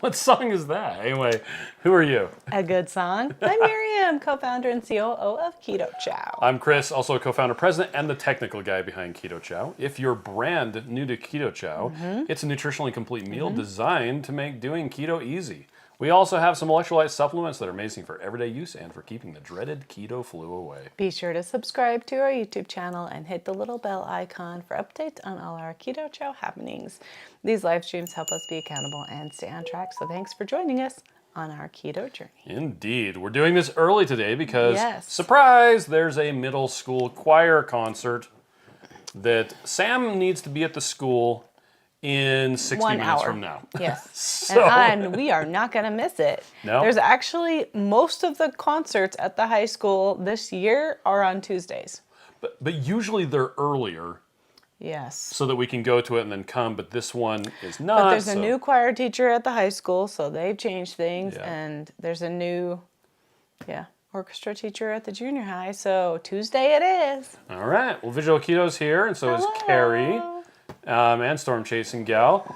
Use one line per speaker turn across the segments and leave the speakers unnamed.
What song is that? Anyway, who are you?
A good song. I'm Miriam, co-founder and COO of Keto Chow.
I'm Chris, also co-founder, president, and the technical guy behind Keto Chow. If you're brand new to Keto Chow, it's a nutritionally complete meal designed to make doing keto easy. We also have some electrolyte supplements that are amazing for everyday use and for keeping the dreaded keto flu away.
Be sure to subscribe to our YouTube channel and hit the little bell icon for updates on all our Keto Chow happenings. These live streams help us be accountable and stay on track, so thanks for joining us on our keto journey.
Indeed. We're doing this early today because,
Yes.
surprise, there's a middle school choir concert that Sam needs to be at the school in 60
1
minutes
hour
from now.
Yes.
So-
and we are not going to miss it.
No.
There's actually, most of the concerts at the high school this year are on Tuesdays.
But usually they're earlier
Yes.
so that we can go to it and then come, but this one is not.
But there's a
so-
new choir teacher at the high school, so they've changed things.
Yeah.
And there's a new, orchestra teacher at the junior high. So Tuesday it is.
All right. Well, Visual Keto's here, and so is
Hello.
Carrie and Storm Chasing Gal.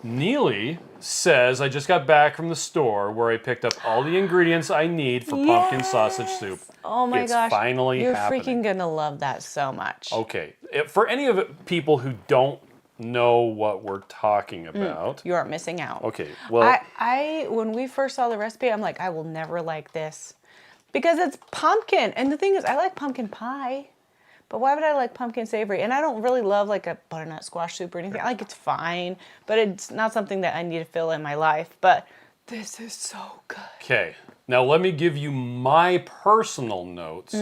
Neely says, I just got back from the store where I picked up all the ingredients I need for pumpkin sausage soup.
Oh my
It's
gosh.
finally
You're
happening.
freaking going to love that so much.
Okay. For any of it, people who don't know what we're talking about.
You are missing out.
Okay. Well,
I when we first saw the recipe, I'm like, I will never like this because it's pumpkin. And the thing is, I like pumpkin pie, but why would I like pumpkin savory? And I don't really love like a butternut squash soup or anything. Like it's fine, but it's not something that I need to fill in my life. But this is so good.
okay. Now let me give you my personal notes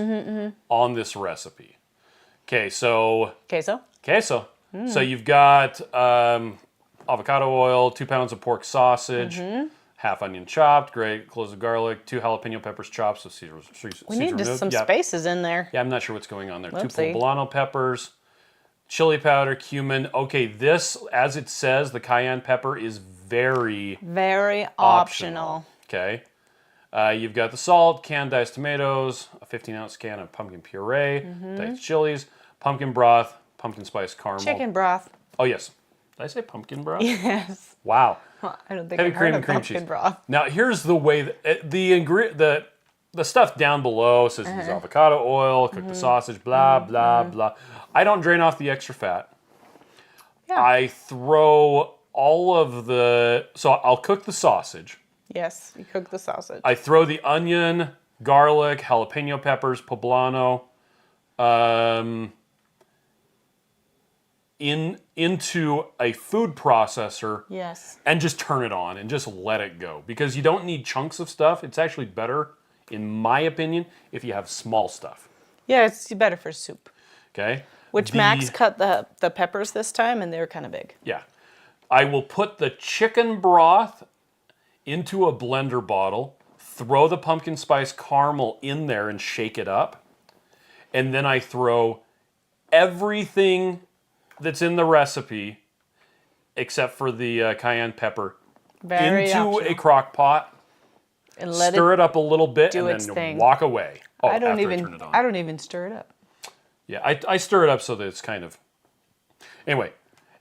on this recipe. Okay, so
Queso?
queso. So you've got avocado oil, 2 pounds of pork sausage, half onion chopped, great cloves of garlic, 2 jalapeno peppers chopped, so Caesar
We need just some spaces in there.
Yeah, I'm not sure what's going on there. 2
Whoopsie.
poblano peppers, chili powder, cumin. Okay, this, as it says, the cayenne pepper is very
Very optional.
Okay. You've got the salt, canned diced tomatoes, a 15-ounce can of pumpkin puree, diced chilies, pumpkin broth, pumpkin spice caramel.
Chicken broth.
Oh, yes. Did I say pumpkin broth?
Yes.
Wow.
I don't think
Heavy
I've heard
cream
of
and cream
pumpkin
cheese.
broth.
Now, here's the way that the stuff down below says use avocado oil, cook the sausage, blah, blah, blah. I don't drain off the extra fat.
Yeah.
I throw all of so I'll cook the sausage.
Yes, you cook the sausage.
I throw the onion, garlic, jalapeno peppers, poblano, into a food processor.
Yes.
And just turn it on and just let it go. Because you don't need chunks of stuff. It's actually better, in my opinion, if you have small stuff.
Yeah, it's better for soup.
Okay?
Which Max cut the peppers this time, and they were kind of big.
Yeah. I will put the chicken broth into a blender bottle, throw the pumpkin spice caramel in there and shake it up. And then I throw everything that's in the recipe, except for the cayenne pepper,
Very
into
optional.
a crock pot,
And let
stir it up a little bit,
do
and
its
then
thing.
walk away. Oh,
I don't
after
even
I turn it on.
I don't even stir it up.
Yeah, I stir it up so that it's kind of... Anyway,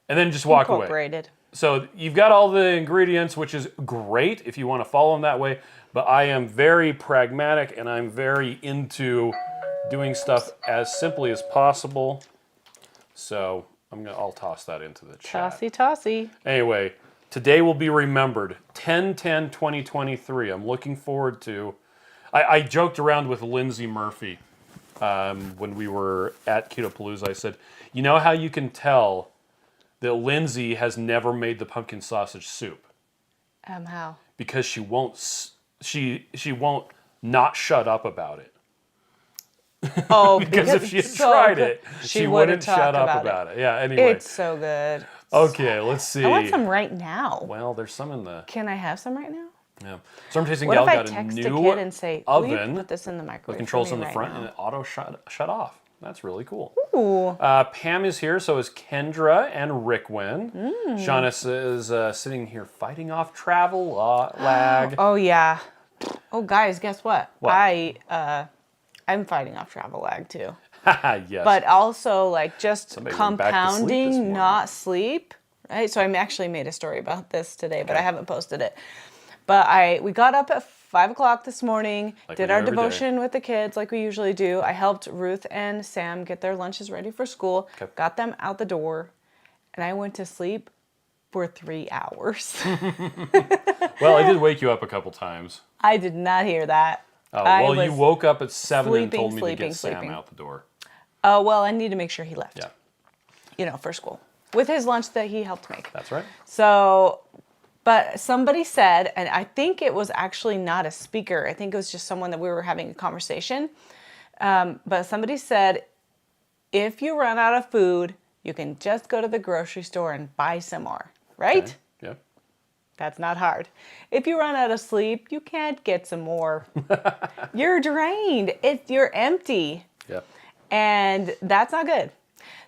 and then just walk away.
Incorporated.
So you've got all the ingredients, which is great if you want to follow them that way, but I am very pragmatic and I'm very into doing stuff as simply as possible. So I'll toss that into the chat.
Tossy.
Anyway, today will be remembered. 10/10/2023. I'm looking forward to... I joked around with Lindsay Murphy when we were at Ketopalooza. I said, you know how you can tell that Lindsay has never made the pumpkin sausage soup?
How?
Because she won't not shut up about it.
Oh,
Because if she had
it's so
tried
good.
it, she wouldn't shut up about it. Yeah, anyway.
It's so good.
Okay, let's see.
I want some right now.
Well, there's some in the...
Can I have some right now?
Yeah. Storm Chasing
What
Gal
if I
got a
text a
new
kid and say, will you
oven
put this in the microwave
with controls
for
on
me
the
right
front
now?
and it auto shut off. That's really cool.
Ooh.
Pam is here, so is Kendra and Rickwin. Shauna is sitting here fighting off travel lag.
Oh yeah. Oh guys, guess what?
What?
I'm fighting off travel lag too.
Yes.
But also like just
Somebody went back to sleep this
compounding
morning.
not sleep right? So I actually made a story about this today, but I haven't posted it. But we got up at 5 o'clock this morning,
Like
did
we do
our
every
devotion with the kids like we usually do. I helped Ruth and Sam get their lunches ready for school, got them out the door, and I went to sleep for 3 hours.
Well, I did wake you up a couple times.
I did not hear that.
Oh, well, you woke up at 7 and told me to get
sleeping.
Sam out the door.
Oh, well, I need to make sure he left.
Yeah,
For school. With his lunch that he helped make.
that's right.
So, but somebody said, and I think it was actually not a speaker, I think it was just someone that we were having a conversation. But somebody said, if you run out of food, you can just go to the grocery store and buy some more, right?
Okay. Yeah.
That's not hard. If you run out of sleep, you can't get some more. You're drained. You're empty.
Yep.
And that's not good.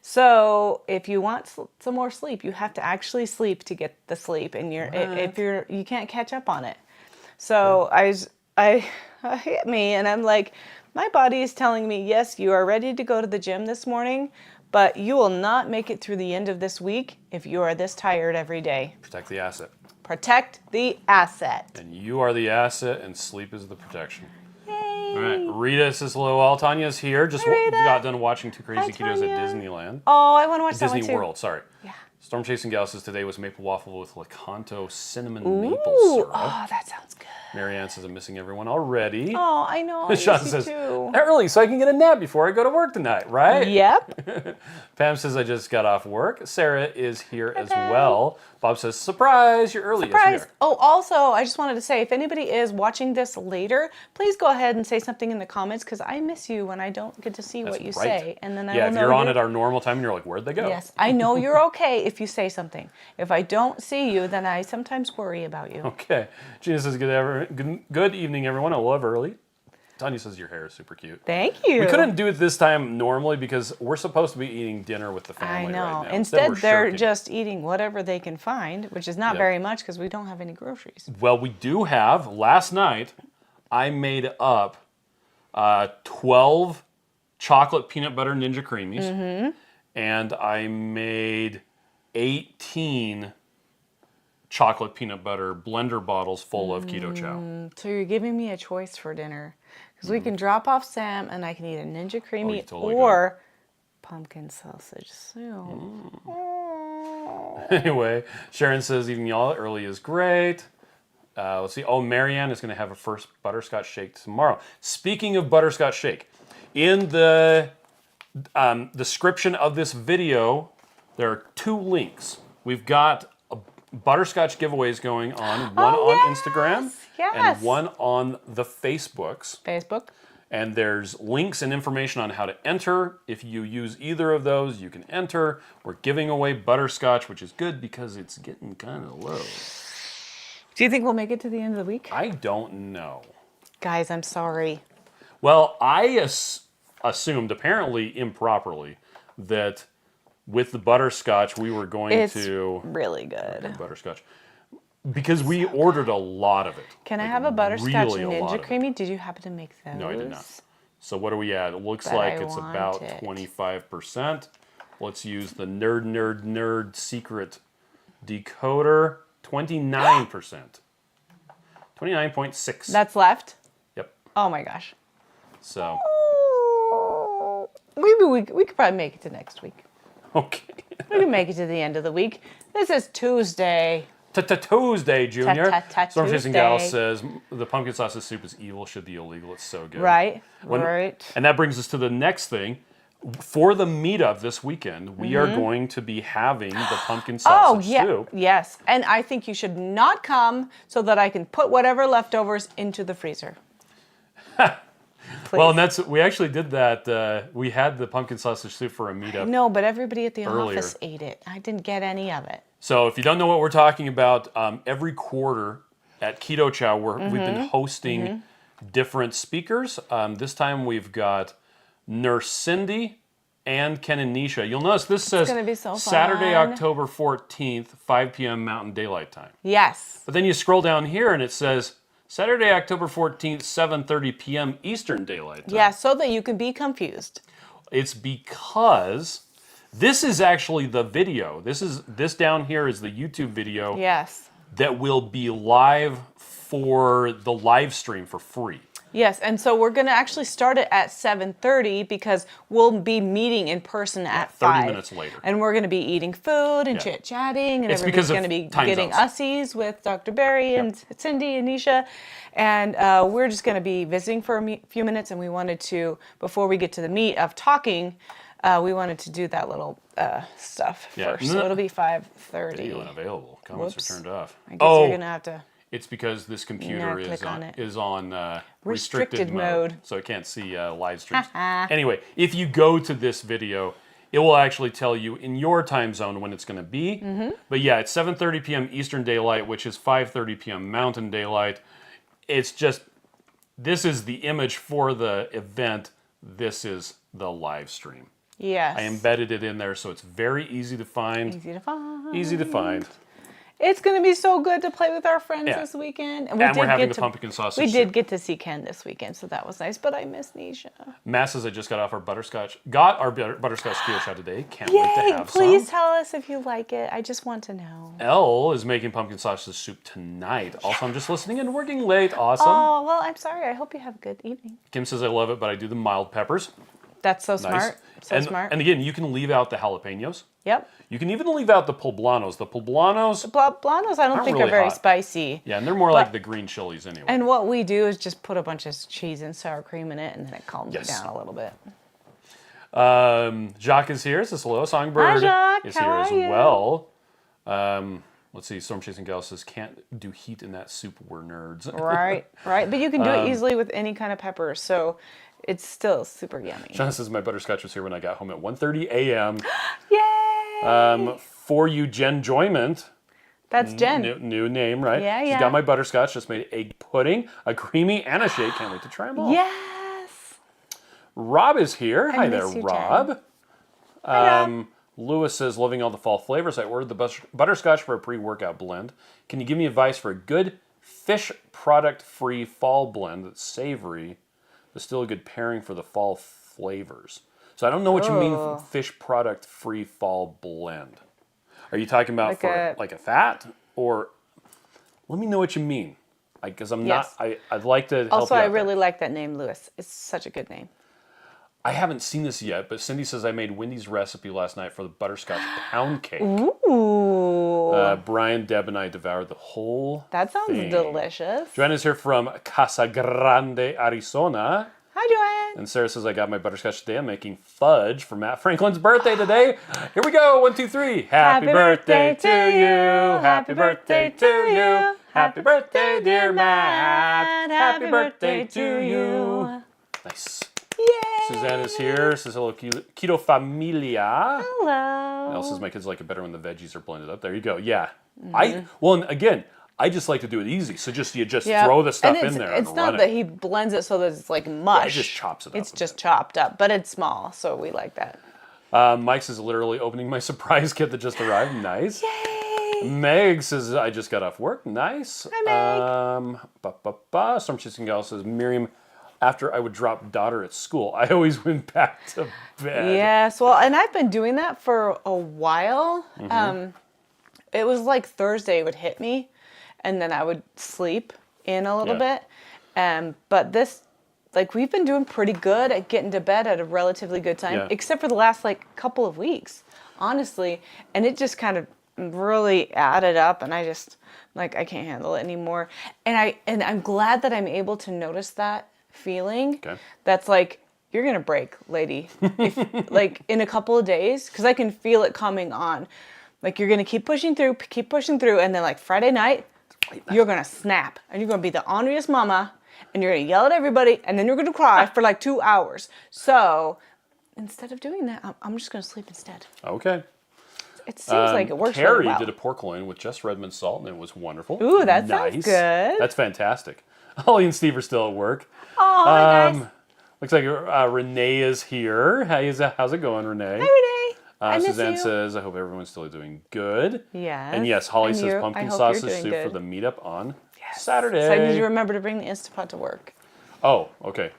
So if you want some more sleep, you have to actually sleep to get the sleep, and you can't catch up on it. So I hit me, and I'm like, my body is telling me, yes, you are ready to go to the gym this morning, but you will not make it through the end of this week if you are this tired every day.
Protect the asset.
Protect the asset.
And you are the asset, and sleep is the protection.
Yay.
All right, Rita says hello. All Tanya's here. Just
Rita.
got done watching Two Crazy
Hi,
Ketos
Tanya.
at Disneyland.
Oh, I want to watch that
Disney
one too.
World, sorry.
Yeah.
Storm Chasing Gal says today was maple waffle with Lakanto cinnamon maple
Ooh,
syrup.
oh, that sounds good.
Marianne says I'm missing everyone already.
Oh, I know. I
Sean
miss you
says
too.
early so I can get a nap before I go to work tonight, right?
Yep.
Pam says I just got off work. Sarah is here as
Pam.
well. Bob says surprise, you're early.
Surprise.
Yes, we are.
Oh, also, I just wanted to say, if anybody is watching this later, please go ahead and say something in the comments, because I miss you when I don't get to see what you
right.
say. And then I
Yeah,
will
if
know
you're on at our normal time and you're like, where'd they go?
Yes, I know you're okay if you say something. If I don't see you, then I sometimes worry about you.
Okay. Gina says good evening, everyone. I love early. Tanya says your hair is super cute.
Thank you.
We couldn't do it this time normally because we're supposed to be eating dinner with the
I
family
know.
right now.
Instead,
we're
they're
shirking.
just eating whatever they can find, which is not very much because we don't have any groceries.
Well, we do have, last night, I made up 12 chocolate peanut butter Ninja Creamies.
Mm-hmm.
And I made 18 chocolate peanut butter blender bottles full of Keto Chow.
So you're giving me a choice for dinner. Because we can drop off Sam and I can eat a Ninja Creamy
totally
or pumpkin sausage soup.
Anyway, Sharon says eating y'all early is great. Let's see. Oh, Marianne is going to have a first butterscotch shake tomorrow. Speaking of butterscotch shake, in the description of this video, there are 2 links. We've got butterscotch giveaways going on, one on Instagram and one on the Facebooks.
Facebook.
And there's links and information on how to enter. If you use either of those, you can enter. We're giving away butterscotch, which is good because it's getting kind of low.
Do you think we'll make it to the end of the week?
I don't know.
Guys, I'm sorry.
Well, I assumed, apparently improperly, that with the butterscotch we were going to...
really good.
Butterscotch. Because we ordered a lot of it.
Can I have a butterscotch
really a lot
Ninja
of it.
Creamy? Did you happen to make those?
No, I did not. So what are we at? It looks
But
like
I
it's
want
about
it.
25%. Let's use the nerd secret decoder. 29%. 29.6.
That's left?
Yep.
Oh my gosh.
So,
Maybe we could probably make it to next week.
okay.
We can make it to the end of the week. This is Tuesday.
Tuesday, Junior. Storm Chasing Gal
Tuesday.
says the pumpkin sausage soup is evil, should be illegal. It's so good.
Right, right.
And that brings us to the next thing. For the meetup this weekend, we are going to be having the pumpkin sausage soup.
Yes. And I think you should not come so that I can put whatever leftovers into the freezer.
Well, and we actually did that. We had the pumpkin sausage soup for a meetup.
No, but everybody at the
Earlier.
office ate it. I didn't get any of it.
So if you don't know what we're talking about, every quarter at Keto Chow, we've been hosting different speakers. This time we've got Nurse Cindy and Ken and Nisha. You'll notice this says
gonna be so
Saturday,
fun.
October 14th, 5 p.m. Mountain Daylight Time.
Yes.
But then you scroll down here and it says Saturday, October 14th, 7:30 p.m. Eastern Daylight Time.
Yeah, so that you can be confused.
It's because This is actually the video. This down here is the YouTube video
Yes.
that will be live for the live stream for free.
Yes, and so we're going to actually start it at 7:30 because we'll be meeting in person at
30
5.
minutes later.
And we're going to be eating food and chit-chatting, and
It's
everybody's
because of
going to be
time
getting
zones.
ussies with Dr. Barry and Cindy and Nisha. And we're just going to be visiting for a few minutes, and we wanted to, before we get to the meat of talking, we wanted to do that little stuff first. So it'll be 5:30.
Video unavailable. Comments are turned off.
I guess you're going to have to...
It's because this computer is on
Restricted
restricted
mode.
So it can't see live streams. Anyway, if you go to this video, it will actually tell you in your time zone when it's going to be. But yeah, it's 7:30 p.m. Eastern Daylight, which is 5:30 p.m. Mountain Daylight. It's just, this is the image for the event. This is the live stream.
Yes.
I embedded it in there, so it's very easy to find.
Easy to find.
Easy to find.
It's going to be so good to play with our friends this weekend.
And we're having the pumpkin sausage
We did
soup.
get to see Ken this weekend, so that was nice, but I miss Nisha.
Mass says I just got off our butterscotch. Got our butterscotch steel shot today. Can't wait to have
Please
some.
tell us if you like it. I just want to know.
Elle is making pumpkin sausage soup tonight. Also, I'm just listening and working late. Awesome.
Oh, well, I'm sorry. I hope you have a good evening.
Kim says I love it, but I do the mild peppers.
That's so
Nice.
smart. So smart.
And again, you can leave out the jalapenos.
Yep.
You can even leave out the poblanos. The poblanos,
Poblanos, I don't think
really
are very
hot.
spicy.
yeah, and they're more like the green chilies anyway.
And what we do is just put a bunch of cheese and sour cream in it, and then it calms it
Yes.
down a little bit.
Jacques is here. Says hello. Songbird
Jacques.
is
How
here
are
as
you?
well. Let's see. Storm Chasing Gal says can't do heat in that soup. We're nerds.
Right. But you can do it easily with any kind of pepper, so it's still super yummy.
John says my butterscotch was here when I got home at 1:30 a.m.
Yay!
For you, Jen Joyment.
That's Jen.
New name, right?
Yeah,
She's
yeah.
got my butterscotch. Just made egg pudding, a creamy, and a shake. Can't wait to try them all.
Yes.
Rob is here. Hi
miss
there,
you,
Rob.
Hi, Rob.
Lewis says, loving all the fall flavors. I ordered the butterscotch for a pre-workout blend. Can you give me advice for a good fish product-free fall blend that's savory, but still a good pairing for the fall flavors? So I don't know what you mean fish product-free fall blend. Are you talking about like a fat? Or let me know what you mean. Because I'm
Yes.
not, I'd like to help
Also,
you out
I really
there.
like that name, Lewis. It's such a good name.
I haven't seen this yet, but Cindy says I made Wendy's recipe last night for the butterscotch pound cake.
Ooh.
Brian, Deb, and I devoured the whole
That sounds
thing.
delicious.
Joanna's here from Casa Grande, Arizona.
Hi, Joanne.
And Sarah says, I got my butterscotch today. I'm making fudge for Matt Franklin's birthday today. Here we go. 1, 2, 3. Happy birthday to you. Happy birthday to you. Happy birthday, dear Matt. Happy birthday to you. Nice.
Yay.
Suzanne is here. Says hello, Keto Familia.
Hello.
Elle says my kids like it better when the veggies are blended up. There you go. Yeah. And again, I just like to do it easy. So you throw the stuff in there and
It's
run
not that
it.
he blends it so that it's like mush.
He just chops it up
It's
a
just
bit.
chopped up, but it's small, so we like that.
Mike says literally opening my surprise kit that just arrived. Nice.
Yay!
Meg says I just got off work. Nice.
Hi, Meg.
Storm Chasing Gal says Miriam, after I would drop daughter at school, I always went back to bed.
Yes, well, and I've been doing that for a while. It was like Thursday would hit me, and then I would sleep in a little bit. But this, like, we've been doing pretty good at getting to bed at a relatively good time, except for the last, like, couple of weeks, honestly. And it just kind of really added up, and I just, like, I can't handle it anymore. And I'm glad that I'm able to notice that feeling.
Okay.
That's like, you're gonna break, lady. If, like, in a couple of days, because I can feel it coming on. Like, you're gonna keep pushing through, and then, like, Friday night, you're gonna snap, and you're gonna be the ornery mama, and you're gonna yell at everybody, and then you're gonna cry for like 2 hours. So instead of doing that, I'm just gonna sleep instead.
Okay.
It seems like it works
Carrie
really well.
did a pork loin with just Redmond salt, and it was wonderful.
Ooh, that sounds good.
That's fantastic. Holly and Steve are still at work.
Oh, hi, guys.
Looks like Renee is here. How's it going, Renee?
Hi, Renee. I miss
Suzanne
you.
says, I hope everyone's still doing good.
Yes.
And yes, Holly
And
says
you.
pumpkin
I hope
sausage
you're doing
soup
good.
for the meetup on Saturday.
So I need you to remember to bring the Instapot to work.
Oh, okay.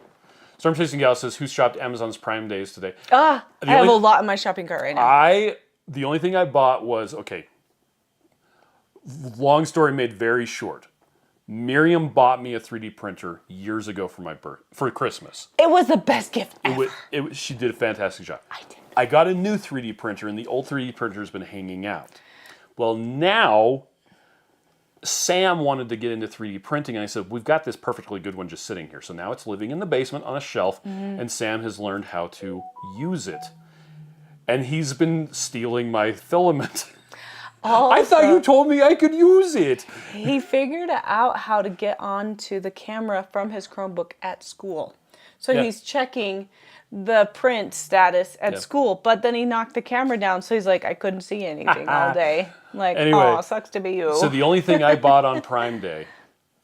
Storm Chasing Gal says, who shopped Amazon's Prime Days today?
I have a lot in my shopping cart right now.
The only thing I bought was, okay, long story made very short. Miriam bought me a 3D printer years ago for Christmas.
It was the best gift ever.
She did a fantastic job.
I did.
I got a new 3D printer, and the old 3D printer has been hanging out. Well, now Sam wanted to get into 3D printing, and I said, we've got this perfectly good one just sitting here. So now it's living in the basement on a shelf, and Sam has learned how to use it. And he's been stealing my filament. I thought you told me I could use it.
He figured out how to get onto the camera from his Chromebook at school. So he's checking the print status at school, but then he knocked the camera down, so he's like, I couldn't see anything all day. Like,
anyway,
oh, sucks to be you.
So the only thing I bought on Prime Day,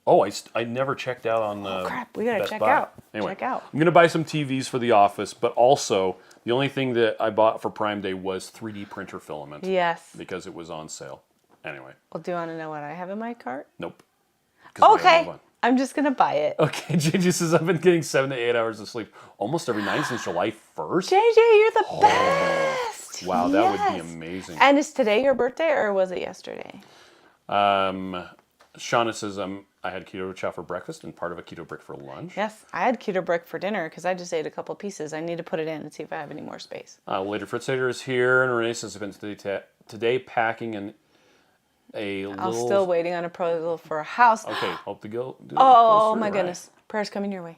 I never checked out on
crap, we gotta
Best
check
Buy.
out.
Anyway,
Check out.
I'm gonna buy some TVs for the office, but also the only thing that I bought for Prime Day was 3D printer filament.
Yes.
Because it was on sale. Anyway.
Well, do you want to know what I have in my cart?
Nope. 'Cause
Okay. I'm just gonna buy it.
Okay, JJ says, I've been getting 7 to 8 hours of sleep almost every night since July 1st.
JJ, you're the best.
Wow, that would be
Yes.
amazing.
And is today your birthday or was it yesterday?
Shauna says, I had keto chow for breakfast and part of a keto brick for lunch.
Yes, I had keto brick for dinner because I just ate a couple pieces. I need to put it in and see if I have any more space.
Later, Fritz Hader is here, and Renee says, I've been today packing
I'm still waiting on a proposal for a house.
Okay, hope to go.
Oh my goodness. Prayers coming your way.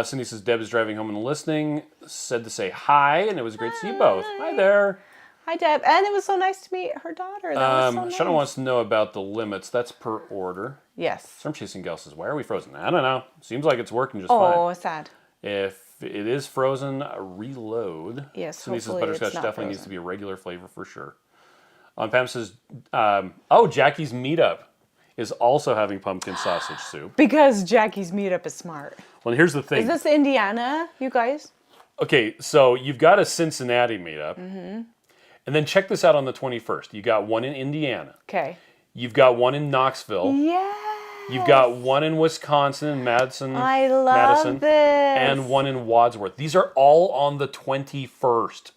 Cindy says, Deb is driving home and listening. Said to say hi, and it was great to see you both. Hi there.
Hi, Deb. And it was so nice to meet her daughter. That was so nice.
Shauna wants to know about the limits. That's per order.
Yes.
Storm Chasing Gal says, why are we frozen? I don't know. Seems like it's working just fine.
Oh, sad.
If it is frozen, reload.
Yes,
Cindy says
hopefully
butterscotch
it's not
definitely needs
frozen.
to be a regular flavor for sure. Pam says, Jackie's Meetup is also having pumpkin sausage soup.
Because Jackie's meetup is smart.
Well, here's the thing.
Is this Indiana, you guys?
Okay, so you've got a Cincinnati meetup. Mm-hmm. And then check this out on the 21st. You got one in Indiana.
Okay.
You've got one in Knoxville.
Yes.
You've got one in Wisconsin, in Madison.
I love
Madison,
this.
And one in Wadsworth. These are all on the 21st.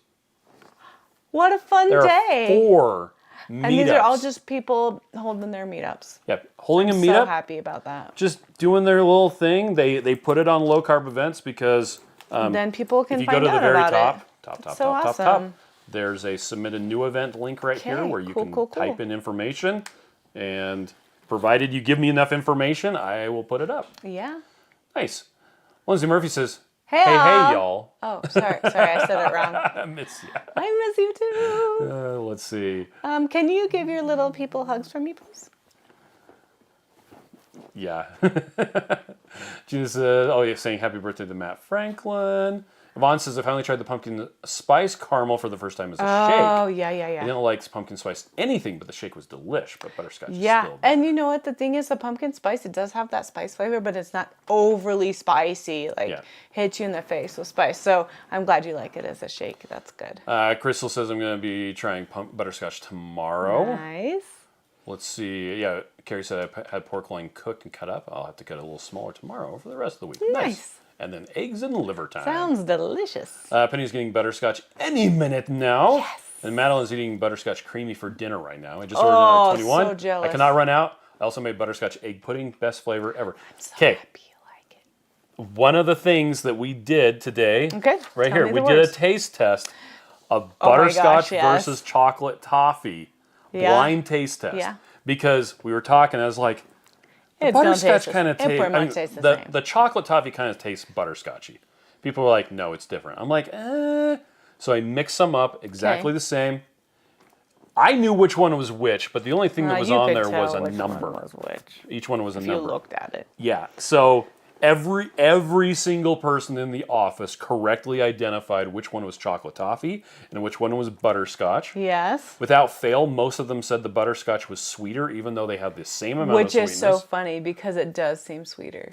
What a fun
There
day.
are 4 meetups.
And these are all just people holding their meetups.
Yep, holding a
I'm
meetup.
so happy about that.
Just doing their little thing. They put it on low carb events because
then people can
if you
find
go to the
out
very
about
top,
it.
top,
That's so awesome.
top, there's a submit a new event link right here
Okay,
where you
cool,
can type in information, and provided you give me enough information, I will put it up.
Yeah.
Nice. Lindsay Murphy says,
Hey,
hey,
y'all.
y'all.
Oh, sorry, I said it wrong.
I miss you.
I miss you too.
Let's see.
Can you give your little people hugs from me, please?
Yeah. Gina says, saying happy birthday to Matt Franklin. Yvonne says, I finally tried the pumpkin spice caramel for the first time as a shake.
Oh, yeah.
I didn't like pumpkin spice anything, but the shake was delish. But butterscotch is
Yeah,
still
and you know what? The thing is, the pumpkin spice, it does have that spice flavor, but it's not overly spicy, hit you in the face with spice. So I'm glad you like it as a shake. That's good.
Crystal says, I'm going to be trying butterscotch tomorrow.
Nice.
Let's see. Yeah, Carrie said I had pork loin cooked and cut up. I'll have to cut it a little smaller tomorrow for the rest of the week.
Nice.
And then eggs and liver time.
Sounds delicious.
Penny's getting butterscotch any minute now.
Yes.
And Madeline's eating butterscotch creamy for dinner right now. I just ordered another 21.
So jealous.
I cannot run out. I also made butterscotch egg pudding. Best flavor ever.
I'm so
Okay.
happy you like it.
One of the things that we did today,
Okay,
right
tell
here,
me
we
the
did a
words.
taste test of
Oh my
butterscotch
gosh, yes.
versus chocolate toffee.
Yeah.
Blind taste test.
Yeah.
Because we were talking, I was like, the
It's gonna
butterscotch
taste
kind of
the same. It pretty much
tastes.
tastes the same.
The chocolate toffee kind of tastes butterscotchy. People were like, no, it's different. I'm like, eh. So I mixed them up exactly
Okay.
the same. I knew which one was which, but the only thing that was
You
on
could
there was
tell
a
which
number.
one was which.
Each one was a
If
number.
you looked at it.
Yeah. So every single person in the office correctly identified which one was chocolate toffee and which one was butterscotch.
Yes.
Without fail, most of them said the butterscotch was sweeter, even though they had the same amount of
Which
sweetness.
is so funny because it does seem sweeter,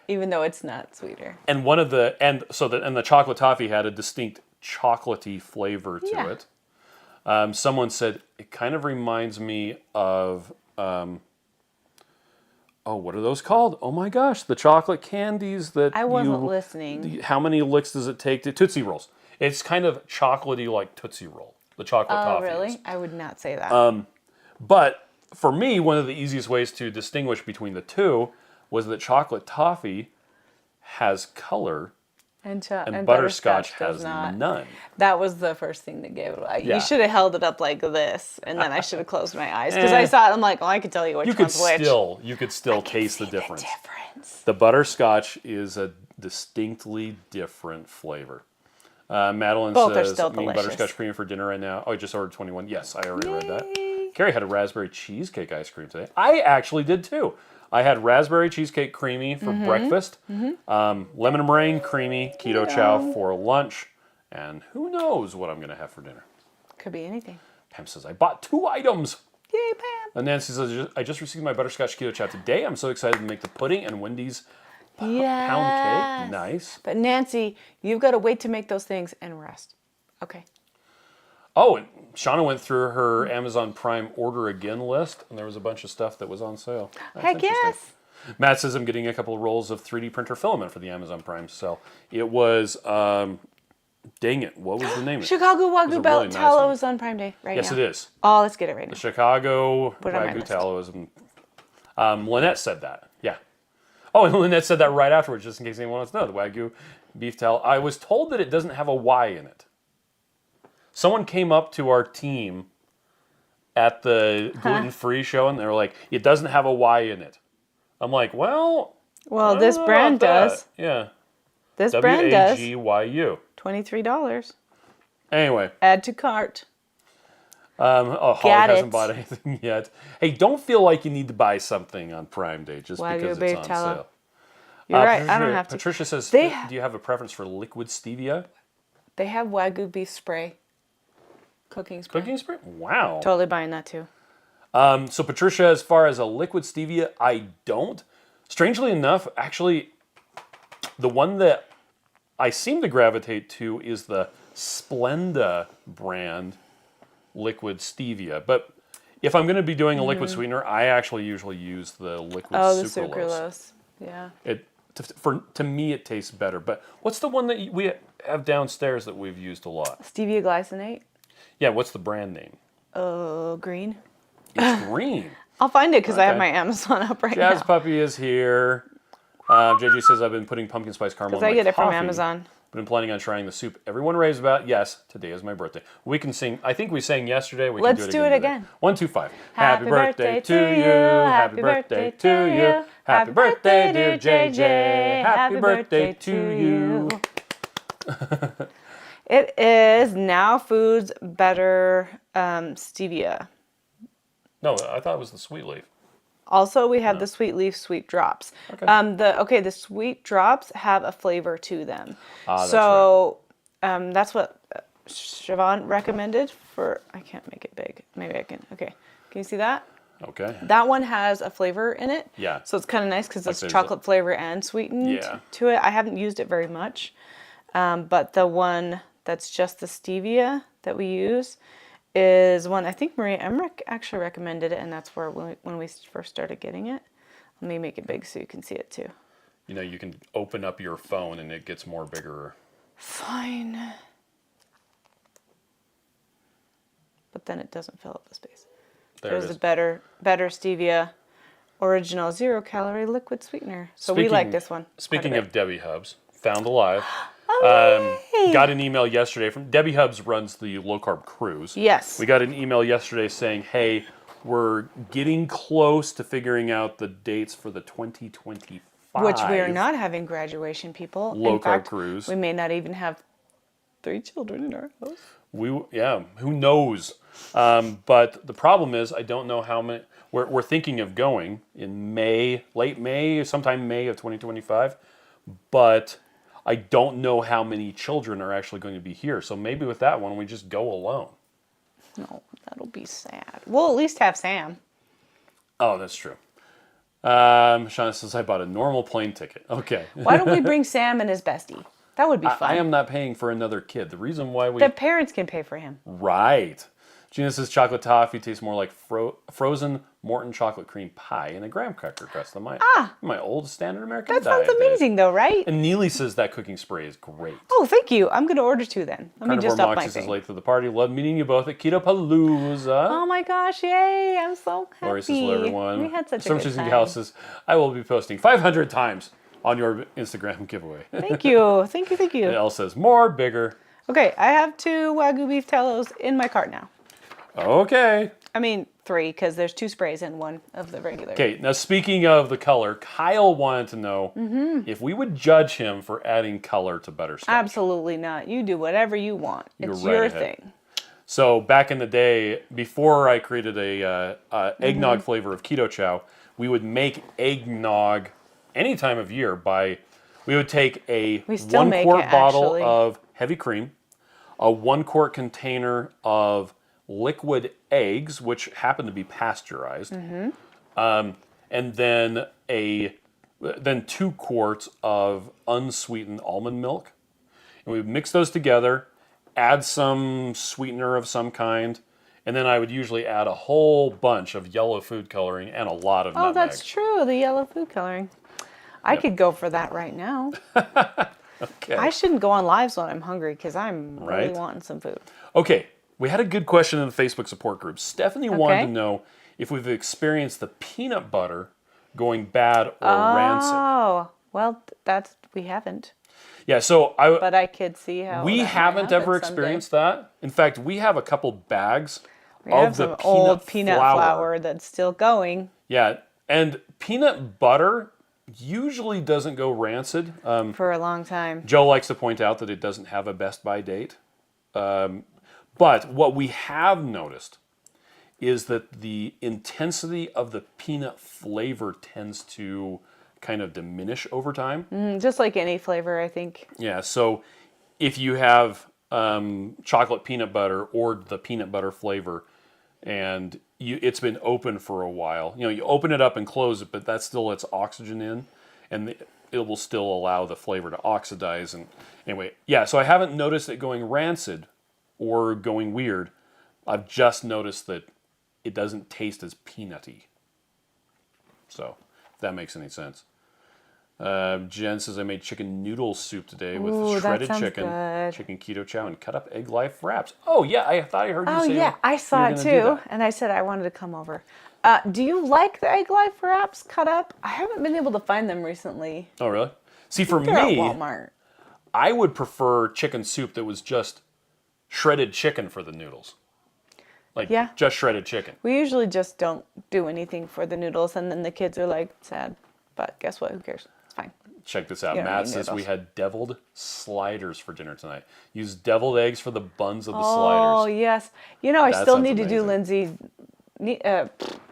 even though it's not sweeter.
And the chocolate toffee had a distinct chocolatey flavor to
Yeah.
it. Someone said it kind of reminds me of what are those called? Oh my gosh, the chocolate candies that
I wasn't listening.
How many licks does it take to Tootsie Rolls? It's kind of chocolatey like Tootsie Roll. The chocolate
Oh,
toffee.
really?
Is.
I would not say that.
But for me, one of the easiest ways to distinguish between the two was that chocolate toffee has color
and
butterscotch
does
has
not.
none.
That was the first thing that gave it away.
Yeah.
You should have held it up like this, and then I should have closed my eyes because I saw it. I'm like, oh, I could tell you which one's which.
You could still taste the difference.
difference.
The butterscotch is a distinctly different flavor. Madeline
Both are
says,
still
"Eating
delicious.
butterscotch cream for dinner right now." Oh, I just ordered 21. Yes, I already read that. Carrie had a raspberry cheesecake ice cream today. I actually did too. I had raspberry cheesecake creamy for breakfast, lemon meringue creamy keto chow for lunch, and who knows what I'm going to have for dinner.
Could be anything.
Pam says, I bought 2 items.
Yay, Pam.
And Nancy says, I just received my butterscotch keto chow today. I'm so excited to make the pudding and Wendy's pound cake. Nice.
But Nancy, you've got to wait to make those things and rest. Okay.
Oh, and Shauna went through her Amazon Prime order again list, and there was a bunch of stuff that was on sale. That's
Heck yes.
Matt says I'm getting a couple of rolls of 3D printer filament for the Amazon Prime sale. It was, dang it, what was the name of it?
Chicago Wagyu Belt
nice
Tallow
one.
is on Prime Day right
Yes,
now.
it is.
Oh, let's get it right
The
now.
Chicago
Put it on my
Wagyu
list.
Tallow is. Lynette said that. Yeah. Oh, and Lynette said that right afterwards, just in case anyone wants to know. The Wagyu beef tallow. I was told that it doesn't have a Y in it. Someone came up to our team at the gluten-free show, and they were like, "It doesn't have a Y in it." I'm like, "Well,
this brand does.
Yeah.
This brand does.
WAGYU.
$23.
Anyway.
Add to cart.
Holly
Got
hasn't
it.
bought anything yet. Hey, don't feel like you need to buy something on Prime Day just
Wagyu
because
beef
it's on
tallow.
sale.
You're right. I don't have to.
Patricia says, do you have a preference for liquid stevia?
They have Wagyu beef spray. Cooking spray.
Cooking spray? Wow.
Totally buying that too.
So Patricia, as far as a liquid stevia, I don't. Strangely enough, actually, the one that I seem to gravitate to is the Splenda brand liquid stevia. But if I'm going to be doing a liquid sweetener, I actually usually use the liquid sucralose.
The sucralose. Yeah.
To me, it tastes better. But what's the one that we have downstairs that we've used a lot?
Stevia glycinate.
Yeah, what's the brand name?
Green.
It's green.
I'll find it because I have my Amazon up right now.
Jazz Puppy is here. JJ says, I've been putting pumpkin spice caramel in my
I get it from
coffee.
Amazon.
Been planning on trying the soup everyone raves about. Yes, today is my birthday. We can sing. I think we sang yesterday.
Let's
can
do it again.
Today. 1, 2, 5. Happy birthday to you. Happy birthday to you. Happy birthday, dear JJ. Happy birthday to you.
It is Now Foods Better Stevia.
No, I thought it was the sweet leaf.
Also, we have the sweet leaf sweet drops.
Okay.
The sweet drops have a flavor to them.
That's
That's what Siobhan recommended for. I can't make it big. Maybe I can. Okay, can you see that?
Okay.
That one has a flavor in it.
Yeah.
So it's kind of nice because it's
there's
chocolate flavor and sweetened to it. I haven't used it very much, but the one that's just the stevia that we use is one I think Maria Emmerich actually recommended it, and that's where when we first started getting it. Let me make it big so you can see it too.
You know, you can open up your phone and it gets more bigger.
Fine. But then it doesn't fill up the space. There's a better stevia original 0-calorie liquid sweetener. So we like this one.
Speaking of Debbie Hubs, found alive.
Yay!
Got an email yesterday from Debbie Hubs runs the low carb cruise.
Yes.
We got an email yesterday saying, hey, we're getting close to figuring out the dates for the 2025.
Which we are not having graduation, people.
Low carb cruise.
We may not even have 3 children in our house.
Who knows? But the problem is, I don't know how many. We're thinking of going in May, late May, sometime May of 2025. But I don't know how many children are actually going to be here. So maybe with that one, we just go alone.
No, that'll be sad. We'll at least have Sam.
Oh, that's true. Shauna says, I bought a normal plane ticket. Okay.
Why don't we bring Sam and his bestie? That would be fun.
I am not paying for another kid. The reason why
the parents can pay for him.
Right. Gina says chocolate toffee tastes more like frozen Morton chocolate cream pie in a graham cracker crust than my old standard American
That
diet
sounds amazing, though, right?
And Neely says that cooking spray is great.
Oh, thank you. I'm going to order 2 then. Let me just up my
Moxie says
thing.
late to the party. Love meeting you both at Keto Palooza.
Oh my gosh, yay. I'm so happy.
Lori says hello, everyone.
We had such a
Some
good
Cheese and
time.
Gal says, I will be posting 500 times on your Instagram giveaway.
Thank you. Thank you, thank you.
Elle says, more, bigger.
Okay, I have 2 Wagyu beef telos in my cart now.
Okay.
I mean, 3, because there's 2 sprays and 1 of the regular.
Okay, now speaking of the color, Kyle wanted to know if we would judge him for adding color to Butterscotch.
Absolutely not. You do whatever you want. It's
You're right
your
ahead.
thing.
So back in the day, before I created a eggnog flavor of Keto Chow, we would make eggnog any time of year we would take a
We still
1
make
quart
it,
bottle
actually.
of heavy cream, a 1 quart container of liquid eggs, which happen to be pasteurized, and then 2 quarts of unsweetened almond milk. And we would mix those together, add some sweetener of some kind, and then I would usually add a whole bunch of yellow food coloring and a lot of
Oh,
nutmeg.
that's true. The yellow food coloring. I could go for that right now.
Okay.
I shouldn't go on lives when I'm hungry because I'm really
Right.
wanting some food.
Okay, we had a good question in the Facebook support group. Stephanie wanted to know if we've experienced the peanut butter going bad or rancid.
Oh, well, we haven't.
Yeah, so
But I could see how
we
that might
haven't
happen
ever
someday.
experienced that. In fact, we have a couple bags
We have
of the
some
peanut
old peanut flour that's still going
Yeah, and peanut butter usually doesn't go rancid.
for a long time.
Joe likes to point out that it doesn't have a best by date. But what we have noticed is that the intensity of the peanut flavor tends to kind of diminish over time.
Just like any flavor, I think.
Yeah, so if you have chocolate peanut butter or the peanut butter flavor, and it's been open for a while, you open it up and close it, but that still lets oxygen in, and it will still allow the flavor to oxidize. And anyway, yeah, so I haven't noticed it going rancid or going weird. I've just noticed that it doesn't taste as peanutty. So, if that makes any sense. Jen says, I made chicken noodle soup today with
Ooh, that
shredded
sounds
chicken,
good.
chicken keto chow, and cut up egg life wraps. Oh, yeah, I thought I heard you
Oh,
say
yeah, I
you
saw
were
it
gonna do
too.
that.
And I said I wanted to come over. Do you like the egg life wraps cut up? I haven't been able to find them recently.
Oh, really? See, for
They're at
me,
Walmart.
I would prefer chicken soup that was just shredded chicken for the noodles. Like,
Yeah.
just shredded chicken.
We usually just don't do anything for the noodles, and then the kids are like sad. But guess what? Who cares? It's fine.
Check this out.
You don't
Matt
need
says we
noodles.
had deviled sliders for dinner tonight. Use deviled eggs for the buns of the
Oh,
sliders.
yes. I
That
still
sounds
need to do
amazing.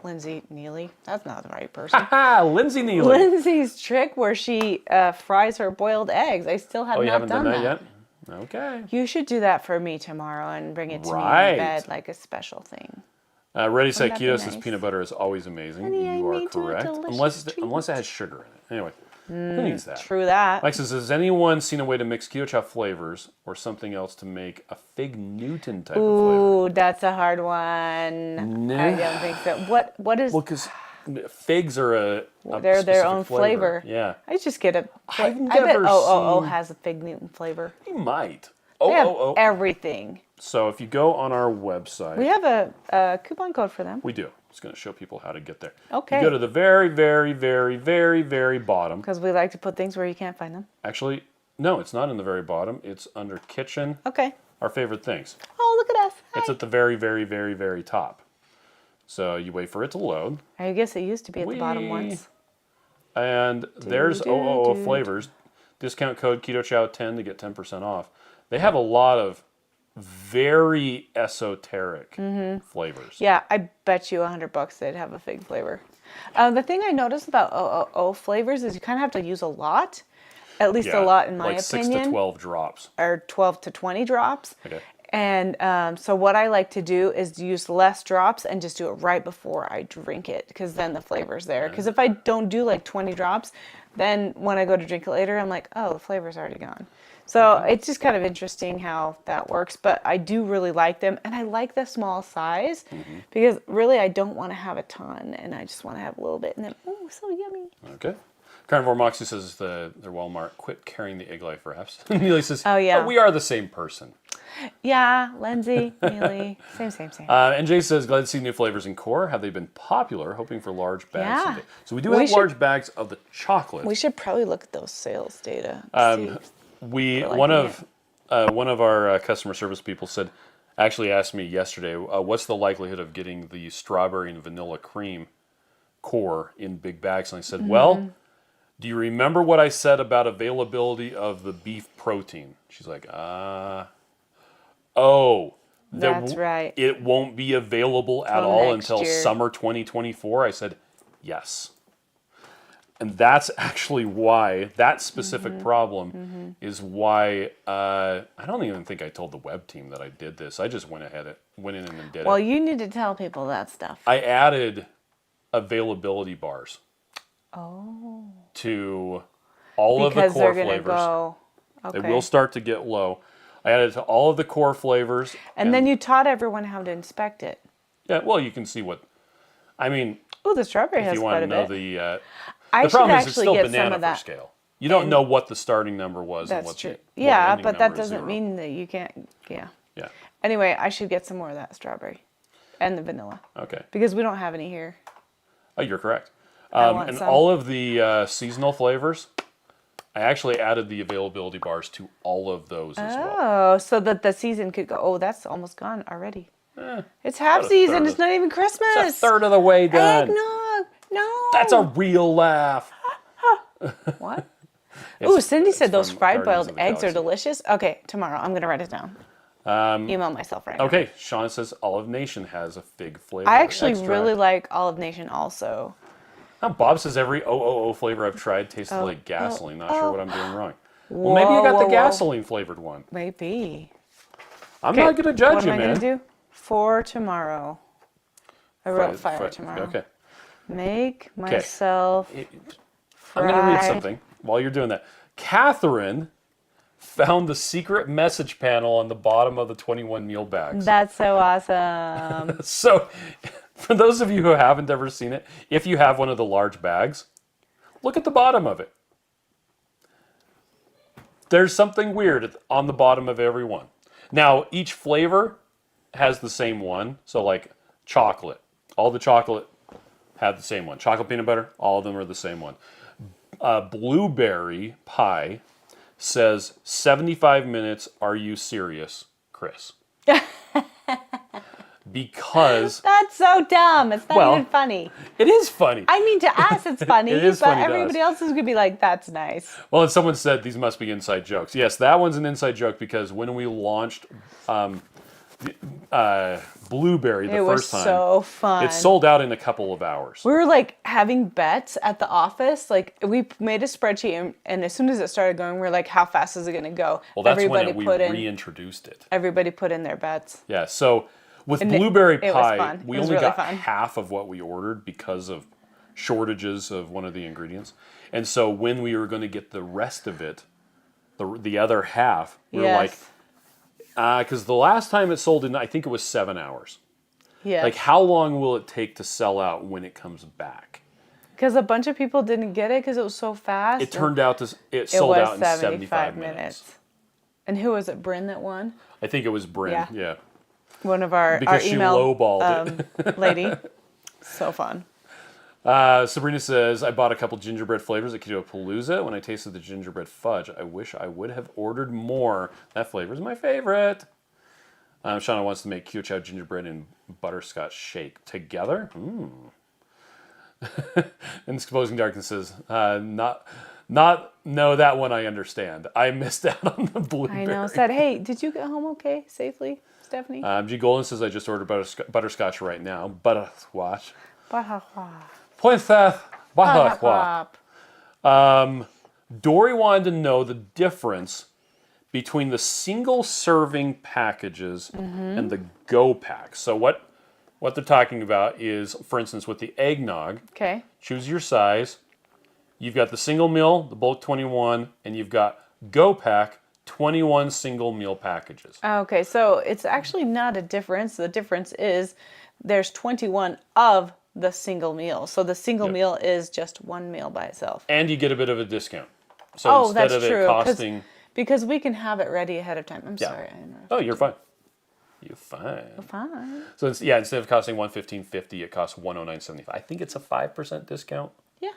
Lindsay Neely. That's not the right person.
Ha! Lindsay Neely.
Lindsay's trick where she fries her boiled eggs. I still have
Oh, you
not
haven't
done
done that
that.
yet? Okay.
You should do that for me tomorrow and bring it to me
Right.
in bed like a special thing.
Ready, Set,
Wouldn't that
Keto
be
says
nice?
peanut butter is always amazing.
Honey, I
You are
made you a
correct.
delicious
Unless it has sugar in it. Anyway, who needs that?
True that.
Mike says, has anyone seen a way to mix keto chow flavors or something else to make a Fig Newton type of flavor?
Ooh, that's a hard one.
No.
I don't think so. What is?
Well, because figs are a
They're their
specific
own flavor.
Yeah,
I just get a.
I've
I bet
never
O
seen-
has a Fig Newton flavor.
you might.
They have
Oh.
everything.
So if you go on our website,
We have a coupon code for them
we do. It's going to show people how to get there.
Okay.
You go to the very, very, very, very, very bottom.
because we like to put things where you can't find them.
Actually, no, it's not in the very bottom. It's under kitchen,
Okay.
our favorite things.
Oh, look at us.
It's at the very, very, very, very top. So you wait for it to load.
I guess it used to be at the bottom once.
And there's
do,
OOO
do.
flavors. Discount code KetoChow10 to get 10% off. They have a lot of very esoteric flavors.
Yeah, I bet you $100 they'd have a fig flavor. The thing I noticed about OOO flavors is you kind of have to use a lot, at least a lot in my
like
opinion.
6 to 12 drops.
Or 12 to 20 drops.
Okay.
And so what I like to do is use less drops and just do it right before I drink it, because then the flavor's there. Because if I don't do like 20 drops, Then when I go to drink it later, I'm like, oh, the flavor's already gone. So it's just kind of interesting how that works. But I do really like them. And I like the small size because really I don't want to have a ton. And I just want to have a little bit. And then, oh, so yummy.
Okay. Carnivore Moxie says their Walmart quit carrying the egg life wraps. Neely says,
Oh, yeah.
we are the same person.
Yeah, Lindsay, Neely, same.
And Jay says, glad to see new flavors in core. Have they been popular? Hoping for large bags
Yeah.
someday. So we do have large bags of the chocolate.
We should probably look at those sales data.
One of our customer service people actually asked me yesterday, what's the likelihood of getting the strawberry and vanilla cream core in big bags? And I said, well, do you remember what I said about availability of the beef protein? She's like,
That's right.
It won't be available at all until summer 2024. I said, yes. And that's actually why, that specific problem is why, I don't even think I told the web team that I did this. I just went in and did it.
Well, you need to tell people that stuff.
I added availability bars.
Oh.
To all of the
Because
core
they're
flavors.
Go, okay.
They will start to get low. I added it to all of the core flavors.
And then you taught everyone how to inspect it.
Yeah, well, you can see what, I mean,
Oh, the strawberry
if
has
you
quite
want to
a
know
bit.
the problem is it's
actually
still
get some
banana
of
for
that.
scale. You don't know what the starting number was.
That's
and what
true.
what
Yeah,
ending
but
number
that
is
doesn't
0.
mean that you can't. Yeah.
Yeah.
Anyway, I should get some more of that strawberry and the vanilla.
Okay.
Because we don't have any here.
Oh, you're correct.
want
And
some.
all of the seasonal flavors, I actually added the availability bars to all of those as well.
Oh, so that the season could go. Oh, that's almost gone already. It's half
about a
season.
third
It's not even Christmas.
It's a third of the way done.
Eggnog. No.
That's a real laugh.
What? Ooh, Cindy said those
from
fried
Guardians
boiled
of the
eggs are
Galaxy.
delicious. Okay, tomorrow I'm gonna write it down. Email myself right now.
Okay, Sean says Olive Nation has a fig flavor.
I actually
extract.
really like Olive Nation also.
Bob says every OOO flavor I've tried tasted like gasoline. Not sure what I'm doing wrong. Well, maybe you got the gasoline flavored one.
Maybe.
I'm not going to judge
What
you,
am I
man.
gonna do? For tomorrow. I wrote fire tomorrow.
Okay.
Make myself
I'm going to read
fried.
something while you're doing that. Catherine found the secret message panel on the bottom of the 21 meal bags.
That's so awesome.
So, for those of you who haven't ever seen it, if you have one of the large bags, look at the bottom of it. There's something weird on the bottom of every one. Now, each flavor has the same one. So, like chocolate, all the chocolate have the same one. Chocolate peanut butter, all of them are the same one. Blueberry pie says 75 minutes. Are you serious, Chris? Because
That's so dumb. It's not
Well,
even funny.
it is funny.
I mean, to us, it's funny,
It is
but
funny to
everybody
us.
else is gonna be like, "That's nice."
Well, and someone said these must be inside jokes. Yes, that one's an inside joke because when we launched Blueberry the
It was
first time,
so fun.
it sold out in a couple of hours.
We were like having bets at the office. Like we made a spreadsheet, and as soon as it started going, we were like, "How fast is it gonna go?"
Well, that's
everybody
when we
put in.
reintroduced it.
Everybody put in their bets.
Yeah, so with
And
blueberry
it was
pie,
fun.
we
It was
only
really
got
fun.
half of what we ordered because of shortages of one of the ingredients. And so when we were going to get the rest of it, the other half, we were like, because the last time it sold in, I think it was 7 hours.
Yeah.
Like, how long will it take to sell out when it comes back?
Because a bunch of people didn't get it because it was so fast.
It turned out it
it
sold
was
out in 75 minutes.
And who was it? Bryn that won?
I think it was Bryn, yeah.
One of our
Because she
email
lowballed it.
lady. So fun.
Sabrina says, I bought a couple gingerbread flavors at Keto Palooza. When I tasted the gingerbread fudge, I wish I would have ordered more. That flavor is my favorite. Shauna wants to make Kyochow gingerbread and butterscotch shake together. And Exposing Darkness says, no, that one I understand. I missed out on the blueberry.
I know. Said, hey, did you get home okay, safely, Stephanie?
G. Golden says, I just ordered butterscotch right now. Butterscotch.
Buttercotch.
Princess Butterscotch. Dory wanted to know the difference between the single serving packages and the go pack. So what they're talking about is, for instance, with the eggnog,
Okay.
choose your size, You've got the single meal, the bulk 21, and you've got Go Pack 21 single meal packages.
Okay, so it's actually not a difference. The difference is there's 21 of the single meal. So the single meal is just one meal by itself.
And you get a bit of a discount. So instead of it costing...
Because we can have it ready ahead of time. I'm sorry. I interrupted.
Oh, you're fine. You're fine.
You're fine.
So instead of costing $115.50, it costs $109.75. I think it's a 5% discount.
Yeah.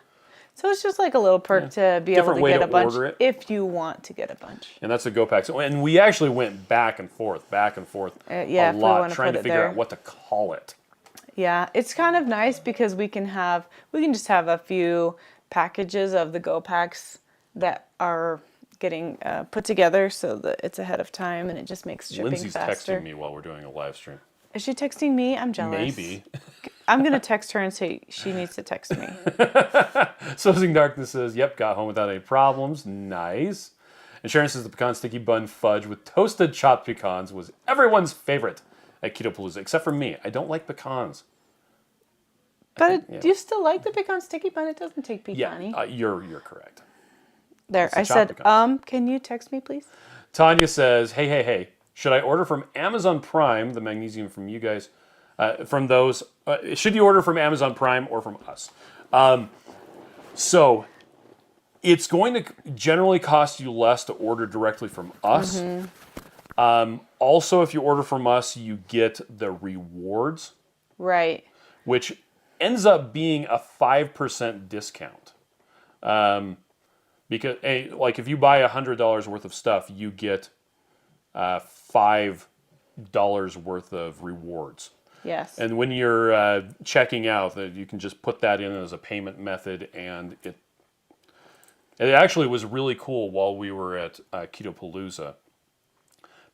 So it's just like a little perk to be able to get a bunch if you want to get a bunch.
And that's a Go Pack. So, and we actually went back and forth a lot trying to figure out what to call it.
Yeah, it's kind of nice because we can just have a few packages of the Go Packs that are getting put together so that it's ahead of time and it just makes shipping
Lindsay's
faster.
texting me while we're doing a live stream.
Is she texting me? I'm jealous.
Maybe.
I'm going to text her and say she needs to text me.
Sousing Darkness says, yep, got home without any problems. Nice. And Sharon says the pecan sticky bun fudge with toasted chopped pecans was everyone's favorite at Keto Palooza, except for me. I don't like pecans.
But do you still like the pecan sticky bun? It doesn't take pecan-y.
Yeah, you're correct.
There, I said, can you text me, please?
Tanya says, hey, should I order from Amazon Prime, the magnesium from you guys, from those, should you order from Amazon Prime or from us? So it's going to generally cost you less to order directly from us. Also, if you order from us, you get the rewards.
Right.
Which ends up being a 5% discount. Because, like, if you buy $100 worth of stuff, you get $5 worth of rewards.
Yes.
And when you're checking out, you can just put that in as a payment method, and it actually was really cool while we were at Keto Palooza,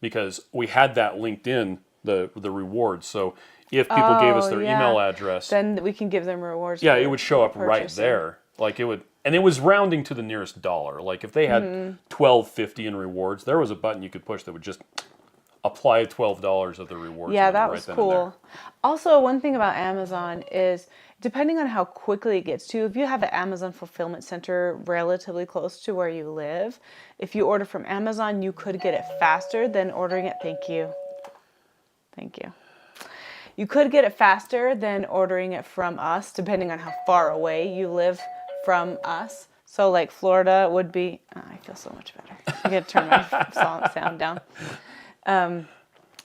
because we had that linked in, the rewards. So if people gave us their email address,
then we can give them rewards.
Yeah, it would show up right there. Like it would, and it was rounding to the nearest dollar. Like if they had $12.50 in rewards, there was a button you could push that would just apply $12 of the rewards.
Yeah, that was cool. Also, one thing about Amazon is, depending on how quickly it gets to you, if you have an Amazon fulfillment center relatively close to where you live, if you order from Amazon, you could get it faster than ordering it. Thank you. You could get it faster than ordering it from us, depending on how far away you live from us. So like Florida would be, I feel so much better. I gotta turn my sound down.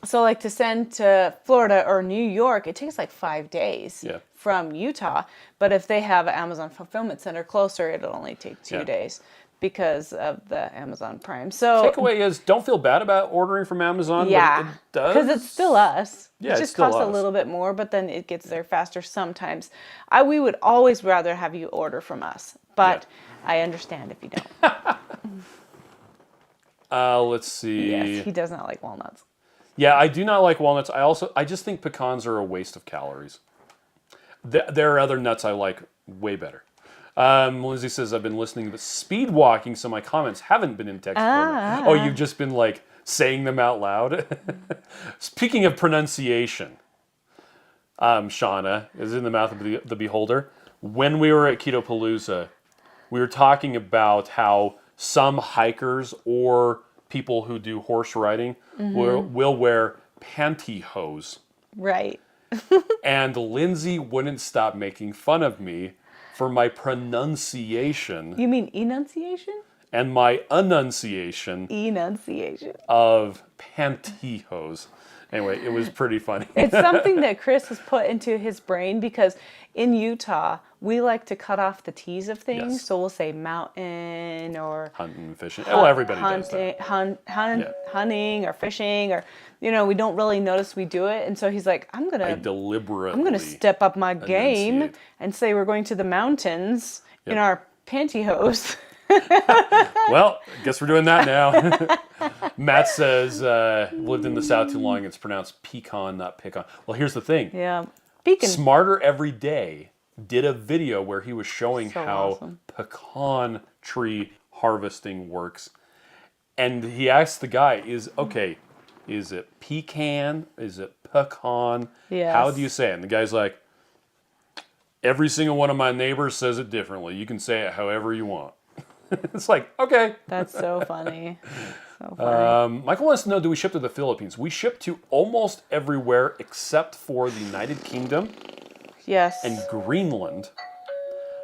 So like to send to Florida or New York, it takes like 5 days from Utah. But if they have an Amazon fulfillment center closer, it'll only take 2 days because of the Amazon Prime. So
takeaway is, don't feel bad about ordering from Amazon.
Yeah,
but it does,
because it's still us.
Yeah,
it just costs a little bit more, but then it gets there faster sometimes. We would always rather have you order from us, but I understand if you don't.
Let's see.
Yes, he does not like walnuts.
Yeah, I do not like walnuts. I just think pecans are a waste of calories. There are other nuts I like way better. Lindsay says, I've been listening to speed walking, so my comments haven't been in text format. Oh, you've just been like saying them out loud? Speaking of pronunciation, Shauna is in the mouth of the beholder. When we were at Keto Palooza, we were talking about how some hikers or people who do horse riding will wear pantyhose.
Right.
And Lindsay wouldn't stop making fun of me for my pronunciation.
You mean enunciation?
And my enunciation.
Enunciation.
Of pantyhose. Anyway, it was pretty funny.
It's something that Chris has put into his brain because in Utah, we like to cut off the T's of things. Yes. So we'll say mountain or...
hunting, fishing. Well, everybody does that.
Hunting or fishing or, we don't really notice we do it. And so he's like, I'm going to step up my game and say we're going to the mountains in our pantyhose.
Well, I guess we're doing that now. Matt says, lived in the South too long. It's pronounced pecan, not pick-on. Well, here's the thing.
Yeah. Pecan.
Smarter Every Day did a video where he was showing how pecan tree harvesting works. And he asked the guy, is it pecan? Is it pecan?
Yes.
How do you say it? And the guy's like, Every single one of my neighbors says it differently. You can say it however you want. It's like, okay.
That's so funny. So funny.
Michael wants to know, do we ship to the Philippines? We ship to almost everywhere except for the United Kingdom
Yes.
and Greenland.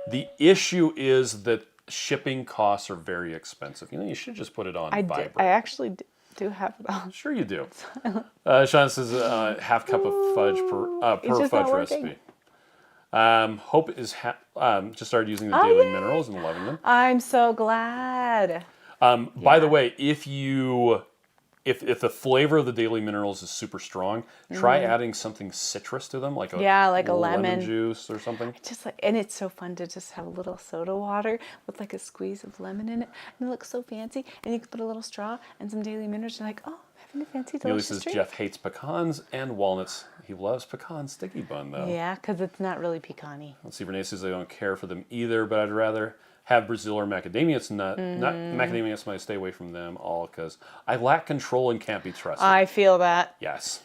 The issue is that shipping costs are very expensive. You know, you should just put it on vibrate.
I actually do have it on.
Sure you do. Sean says half cup of fudge per fudge recipe. Hope is just started using the daily minerals and loving them.
I'm so glad.
By the way, if the flavor of the daily minerals is super strong, try adding something citrus to them, like a lemon juice or something.
And it's so fun to just have a little soda water with like a squeeze of lemon in it, and it looks so fancy. And you can put a little straw and some daily minerals, and you're like, oh, having a fancy delicious
says
drink.
Jeff hates pecans and walnuts. He loves pecan sticky bun though.
Yeah, because it's not really pecan-y.
Let's see, Renee says I don't care for them either, but I'd rather have Brazil or macadamia nut. Not macadamia nuts, I stay away from them all because I lack control and can't be trusted.
I feel that.
Yes.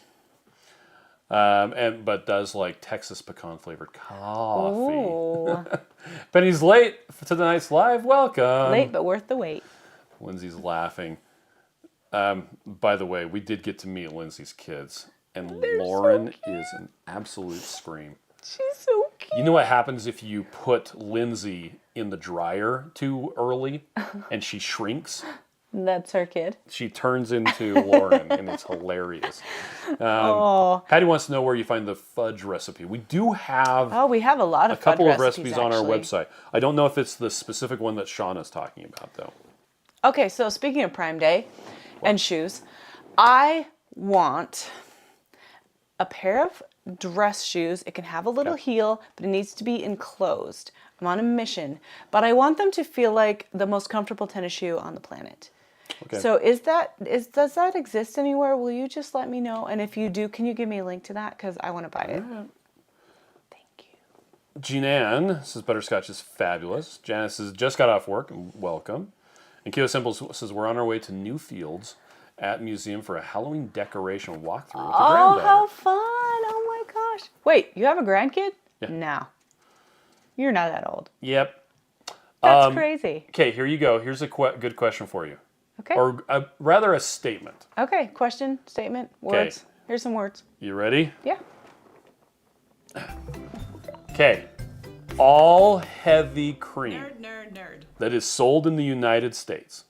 But does like Texas pecan flavored coffee.
Ooh.
Penny's late to the night's live. Welcome.
Late but worth the wait.
Lindsay's laughing. By the way, we did get to meet Lindsay's kids, and Lauren is an absolute scream.
She's so cute.
You know what happens if you put Lindsay in the dryer too early and she shrinks?
That's her kid.
She turns into Lauren, and it's hilarious. Patty wants to know where you find the fudge recipe. We do have
we have a lot of
a couple
fudge
of recipes on our
actually.
website. I don't know if it's the specific one that Shauna's talking about, though.
Okay, so speaking of Prime Day and shoes, I want a pair of dress shoes. It can have a little heel, but it needs to be enclosed. I'm on a mission, but I want them to feel like the most comfortable tennis shoe on the planet.
Okay.
So does that exist anywhere? Will you just let me know? And if you do, can you give me a link to that? Because I want to buy it. Thank you.
Jean says Butterscotch is fabulous. Janice says just got off work. Welcome. And Keo Simple says we're on our way to Newfields at Museum for a Halloween decoration walkthrough with the granddaughter.
How fun. Oh my gosh. Wait, you have a grandkid?
Yeah.
No. You're not that old.
Yep.
That's crazy.
Okay, here you go. Here's a good question for you.
Okay.
Or rather a statement.
Okay, question, statement, words. Here's some words.
You ready?
Yeah.
Okay. All heavy cream
Nerd.
that is sold in the United States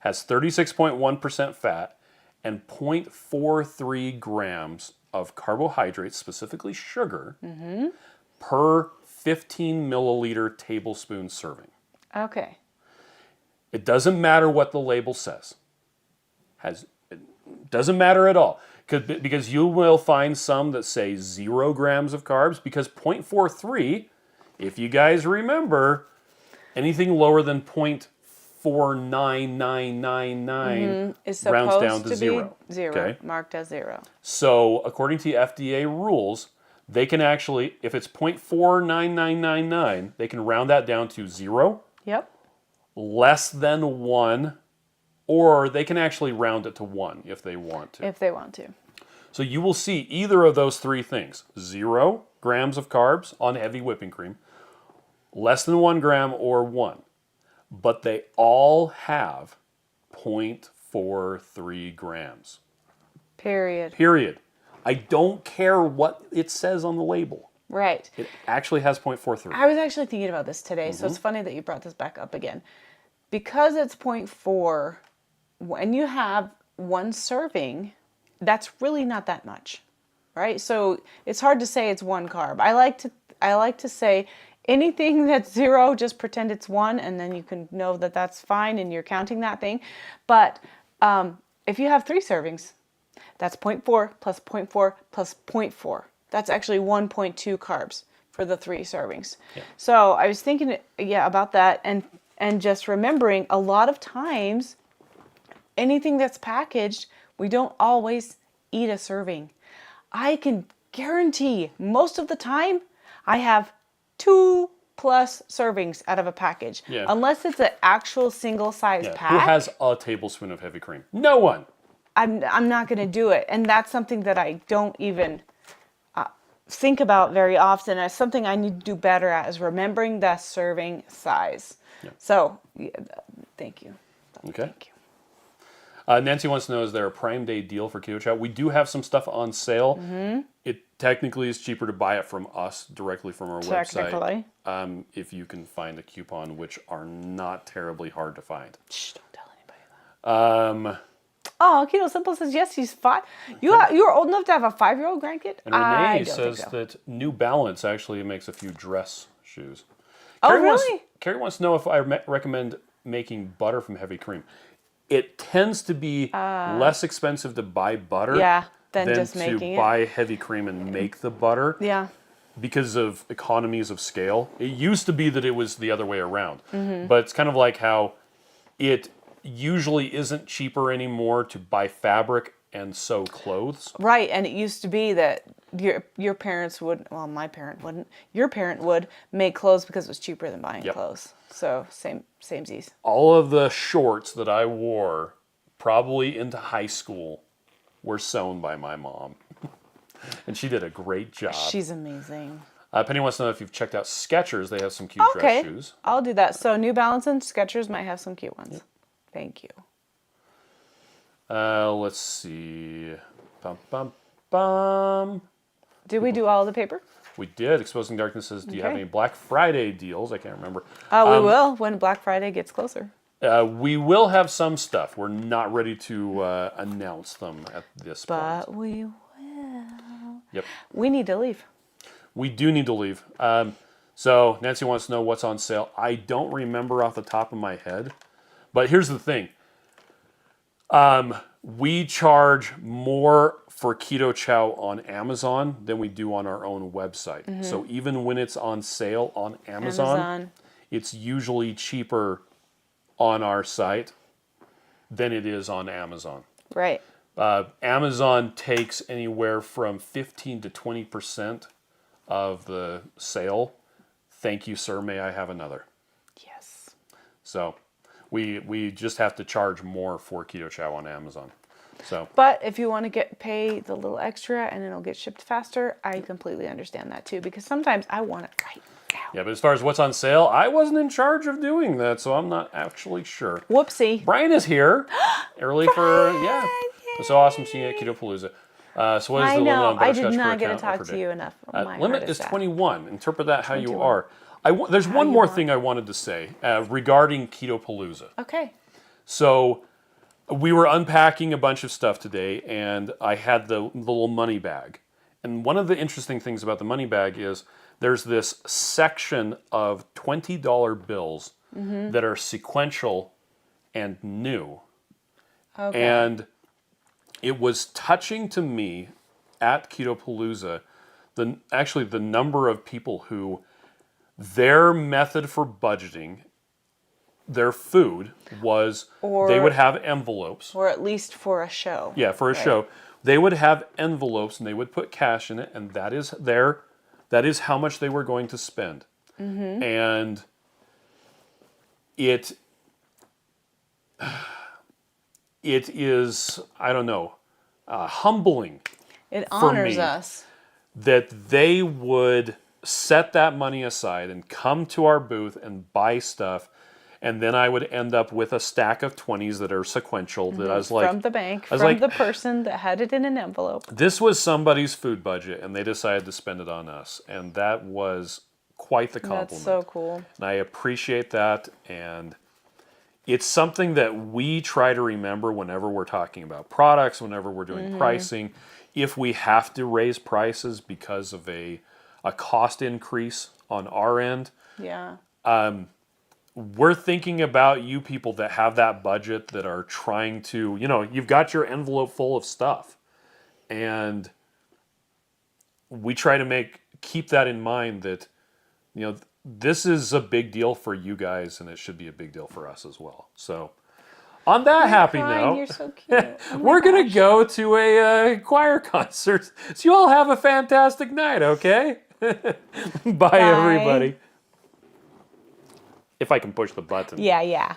has 36.1% fat and 0.43 grams of carbohydrates, specifically sugar, per 15 milliliter tablespoon serving.
Okay.
It doesn't matter what the label says. It doesn't matter at all. Because you will find some that say 0 grams of carbs, because 0.43, if you guys remember, anything lower than 0.49999
Is
rounds
supposed
down to
to
zero.
be zero,
Okay?
marked as 0.
So according to FDA rules, they can actually, if it's 0.49999, they can round that down to 0,
Yep.
less than 1, or they can actually round it to 1 if they want to.
If they want to.
So you will see either of those three things: 0 grams of carbs on heavy whipping cream, less than 1 gram, or 1. But they all have 0.43 grams.
Period.
I don't care what it says on the label.
Right.
It actually has 0.43.
I was actually thinking about this today, so it's funny that you brought this back up again. Because it's 0.4, when you have one serving, that's really not that much, right? So it's hard to say it's 1 carb. I like to say anything that's 0, just pretend it's 1, and then you can know that that's fine, and you're counting that thing. But if you have 3 servings, that's 0.4 plus 0.4 plus 0.4. That's actually 1.2 carbs for the 3 servings. Yeah. So I was thinking, about that, and just remembering a lot of times, anything that's packaged, we don't always eat a serving. I can guarantee most of the time I have 2+ servings out of a package.
Yeah.
Unless it's an actual single size pack.
Who has a tablespoon of heavy cream? No one.
I'm not going to do it. And that's something that I don't even think about very often. As something I need to do better at is remembering the serving size.
Yeah.
So, thank you.
Okay.
Thank you.
Nancy wants to know, is there a Prime Day deal for Keto Chow? We do have some stuff on sale.
Mm-hmm.
It technically is cheaper to buy it from us directly from our
Technically.
website. If you can find a coupon, which are not terribly hard to find.
Shh, don't tell anybody that.
Um,
Oh, Keto Simple says yes. He's 5. You're old enough to have a 5-year-old grandkid.
and
I
Renee
don't
says
think so.
that New Balance actually makes a few dress shoes.
Oh,
Carrie
really?
Carrie wants to know if I recommend making butter from heavy cream. It tends to be less expensive to buy butter
than just
to
making it.
buy heavy cream and make the butter
Yeah.
because of economies of scale. It used to be that it was the other way around.
Mm-hmm.
But it's kind of like how it usually isn't cheaper anymore to buy fabric and sew clothes.
Right, and it used to be that your parents would, well, my parent wouldn't. Your parent would make clothes because it was cheaper than buying
Yep.
clothes. So samesies.
All of the shorts that I wore probably into high school were sewn by my mom. And she did a great job.
She's amazing.
Penny wants to know if you've checked out Skechers. They have some cute dress shoes.
I'll do that. So New Balance and Skechers might have some cute ones. Yep. Thank you.
Let's see. Bum, bum, bum.
Did we do all the paper?
We did. Exposing Darkness says, do you have any Black Friday deals? I can't remember.
We will when Black Friday gets closer.
We will have some stuff. We're not ready to announce them at this point.
But we will.
Yep.
We need to leave.
We do need to leave. So Nancy wants to know what's on sale. I don't remember off the top of my head. But here's the thing. We charge more for Keto Chow on Amazon than we do on our own website. Mm-hmm. So even when it's on sale on Amazon, it's usually cheaper on our site than it is on Amazon.
Right.
Amazon takes anywhere from 15 to 20% of the sale. Thank you, sir. May I have another?
Yes.
So we just have to charge more for Keto Chow on Amazon. So,
but if you want to pay the little extra and it'll get shipped faster, I completely understand that too, because sometimes I want it right now.
Yeah, but as far as what's on sale, I wasn't in charge of doing that, so I'm not actually sure.
Whoopsie.
Brian is here early for, yeah. It's so awesome seeing you at Keto Palooza. So what is the limit on Butterscotch
I did not
per
get to
account
talk to you enough.
Limit is 21. Interpret that how
21.
you are. There's one more thing I wanted to say regarding Keto Palooza.
Okay.
So we were unpacking a bunch of stuff today, and I had the little money bag. And one of the interesting things about the money bag is there's this section of $20 bills that are sequential and new.
Okay.
And it was touching to me at Keto Palooza, the number of people who their method for budgeting their food was they would have envelopes.
Or at least for a show.
Yeah, for a show. They would have envelopes and they would put cash in it, and that is how much they were going to spend. Mm-hmm. And it is, I don't know, humbling.
It honors us.
That they would set that money aside and come to our booth and buy stuff. And then I would end up with a stack of 20s that are sequential that I was like...
From the bank, from the person that had it in an envelope.
This was somebody's food budget, and they decided to spend it on us. And that was quite the compliment.
That's so cool.
And I appreciate that. And it's something that we try to remember whenever we're talking about products, whenever we're doing pricing. If we have to raise prices because of a cost increase on our end...
Yeah.
We're thinking about you people that have that budget that are trying to, you've got your envelope full of stuff. And we try to keep that in mind that, this is a big deal for you guys and it should be a big deal for us as well. So on that happy note,
You're so cute.
we're going to go to a choir concert. So you all have a fantastic night, okay? Bye, everybody. If I can push the button.
Yeah.